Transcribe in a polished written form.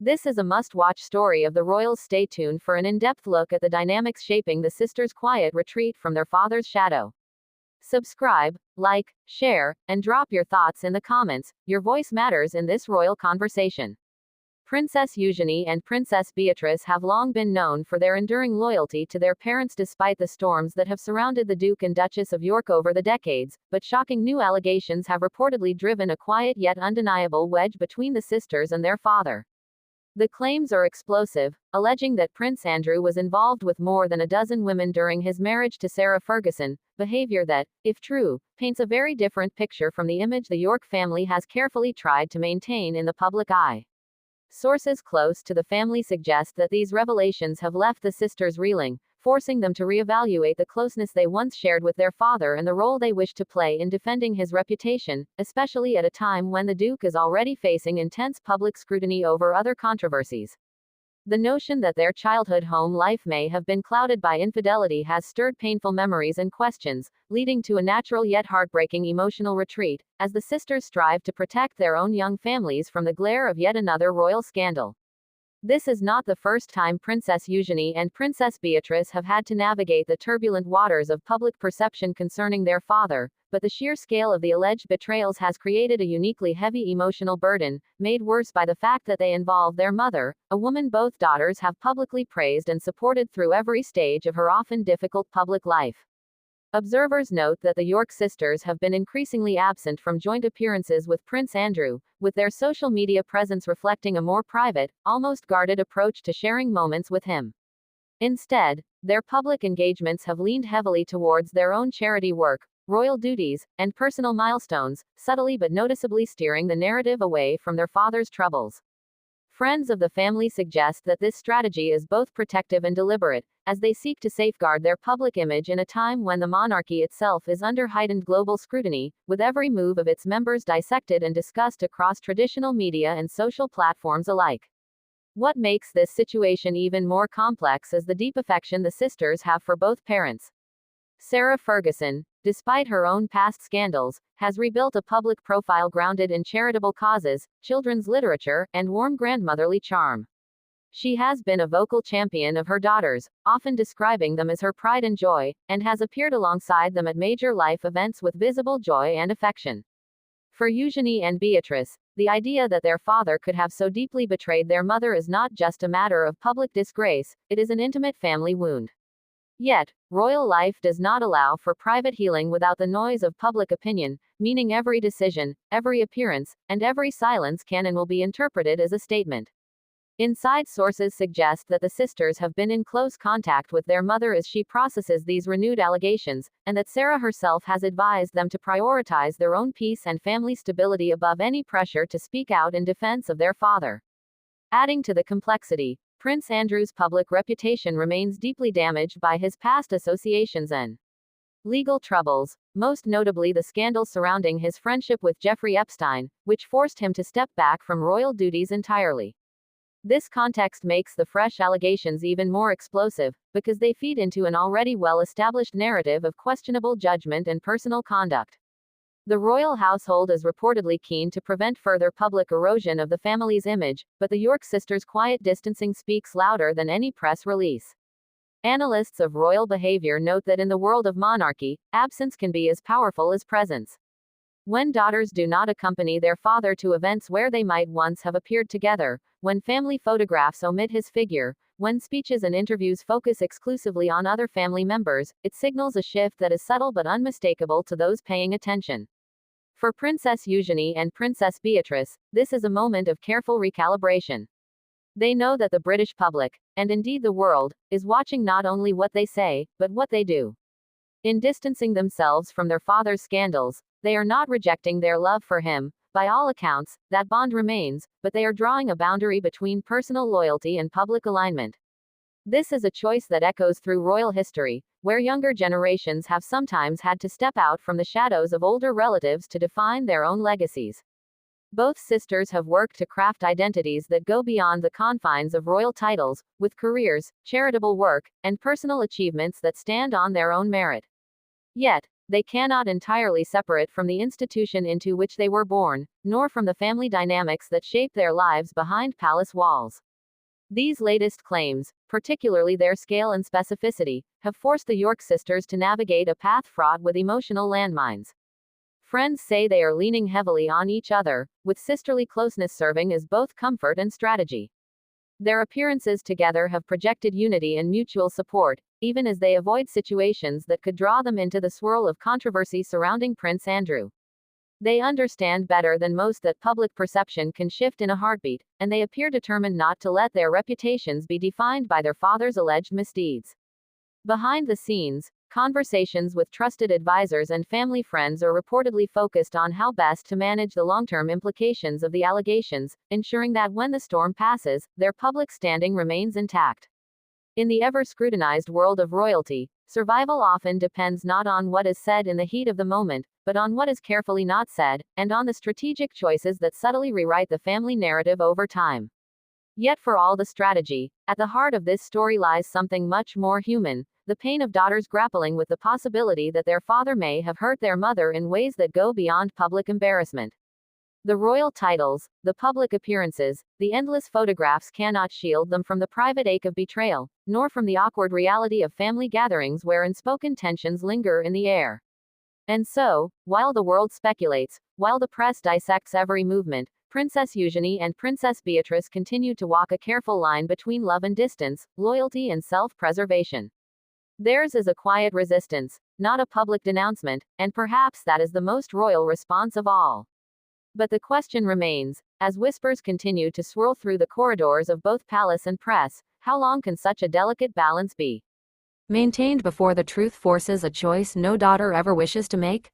This is a must-watch story of the royals. Stay tuned for an in-depth look at the dynamics shaping the sisters' quiet retreat from their father's shadow. Subscribe, like, share, and drop your thoughts in the comments. Your voice matters in this royal conversation. Princess Eugenie and Princess Beatrice have long been known for their enduring loyalty to their parents despite the storms that have surrounded the Duke and Duchess of York over the decades, but shocking new allegations have reportedly driven a quiet yet undeniable wedge between the sisters and their father. The claims are explosive, alleging that Prince Andrew was involved with more than a dozen women during his marriage to Sarah Ferguson, behavior that, if true, paints a very different picture from the image the York family has carefully tried to maintain in the public eye. Sources close to the family suggest that these revelations have left the sisters reeling, forcing them to reevaluate the closeness they once shared with their father and the role they wish to play in defending his reputation, especially at a time when the Duke is already facing intense public scrutiny over other controversies. The notion that their childhood home life may have been clouded by infidelity has stirred painful memories and questions, leading to a natural yet heartbreaking emotional retreat, as the sisters strive to protect their own young families from the glare of yet another royal scandal. This is not the first time Princess Eugenie and Princess Beatrice have had to navigate the turbulent waters of public perception concerning their father, but the sheer scale of the alleged betrayals has created a uniquely heavy emotional burden, made worse by the fact that they involve their mother, a woman both daughters have publicly praised and supported through every stage of her often difficult public life. Observers note that the York sisters have been increasingly absent from joint appearances with Prince Andrew, with their social media presence reflecting a more private, almost guarded approach to sharing moments with him. Instead, their public engagements have leaned heavily towards their own charity work, royal duties, and personal milestones, subtly but noticeably steering the narrative away from their father's troubles. Friends of the family suggest that this strategy is both protective and deliberate, as they seek to safeguard their public image in a time when the monarchy itself is under heightened global scrutiny, with every move of its members dissected and discussed across traditional media and social platforms alike. What makes this situation even more complex is the deep affection the sisters have for both parents. Sarah Ferguson, despite her own past scandals, has rebuilt a public profile grounded in charitable causes, children's literature, and warm grandmotherly charm. She has been a vocal champion of her daughters, often describing them as her pride and joy, and has appeared alongside them at major life events with visible joy and affection. For Eugenie and Beatrice, the idea that their father could have so deeply betrayed their mother is not just a matter of public disgrace, it is an intimate family wound. Yet, royal life does not allow for private healing without the noise of public opinion, meaning every decision, every appearance, and every silence can and will be interpreted as a statement. Inside sources suggest that the sisters have been in close contact with their mother as she processes these renewed allegations, and that Sarah herself has advised them to prioritize their own peace and family stability above any pressure to speak out in defense of their father. Adding to the complexity, Prince Andrew's public reputation remains deeply damaged by his past associations and legal troubles, most notably the scandal surrounding his friendship with Jeffrey Epstein, which forced him to step back from royal duties entirely. This context makes the fresh allegations even more explosive, because they feed into an already well-established narrative of questionable judgment and personal conduct. The royal household is reportedly keen to prevent further public erosion of the family's image, but the York sisters' quiet distancing speaks louder than any press release. Analysts of royal behavior note that in the world of monarchy, absence can be as powerful as presence. When daughters do not accompany their father to events where they might once have appeared together, when family photographs omit his figure, when speeches and interviews focus exclusively on other family members, it signals a shift that is subtle but unmistakable to those paying attention. For Princess Eugenie and Princess Beatrice, this is a moment of careful recalibration. They know that the British public, and indeed the world, is watching not only what they say, but what they do. In distancing themselves from their father's scandals, they are not rejecting their love for him. By all accounts, that bond remains, but they are drawing a boundary between personal loyalty and public alignment. This is a choice that echoes through royal history, where younger generations have sometimes had to step out from the shadows of older relatives to define their own legacies. Both sisters have worked to craft identities that go beyond the confines of royal titles, with careers, charitable work, and personal achievements that stand on their own merit. Yet, They cannot entirely separate from the institution into which they were born, nor from the family dynamics that shape their lives behind palace walls. These latest claims, particularly their scale and specificity, have forced the York sisters to navigate a path fraught with emotional landmines. Friends say they are leaning heavily on each other, with sisterly closeness serving as both comfort and strategy. Their appearances together have projected unity and mutual support, even as they avoid situations that could draw them into the swirl of controversy surrounding Prince Andrew. They understand better than most that public perception can shift in a heartbeat, and they appear determined not to let their reputations be defined by their father's alleged misdeeds. Behind the scenes, conversations with trusted advisors and family friends are reportedly focused on how best to manage the long-term implications of the allegations, ensuring that when the storm passes, their public standing remains intact. In the ever-scrutinized world of royalty, survival often depends not on what is said in the heat of the moment, but on what is carefully not said, and on the strategic choices that subtly rewrite the family narrative over time. Yet for all the strategy, at the heart of this story lies something much more human, the pain of daughters grappling with the possibility that their father may have hurt their mother in ways that go beyond public embarrassment. The royal titles, the public appearances, the endless photographs cannot shield them from the private ache of betrayal, nor from the awkward reality of family gatherings where unspoken tensions linger in the air. And so, while the world speculates, while the press dissects every movement, Princess Eugenie and Princess Beatrice continue to walk a careful line between love and distance, loyalty and self-preservation. Theirs is a quiet resistance, not a public denouncement, and perhaps that is the most royal response of all. But the question remains, as whispers continue to swirl through the corridors of both palace and press, how long can such a delicate balance be maintained before the truth forces a choice no daughter ever wishes to make?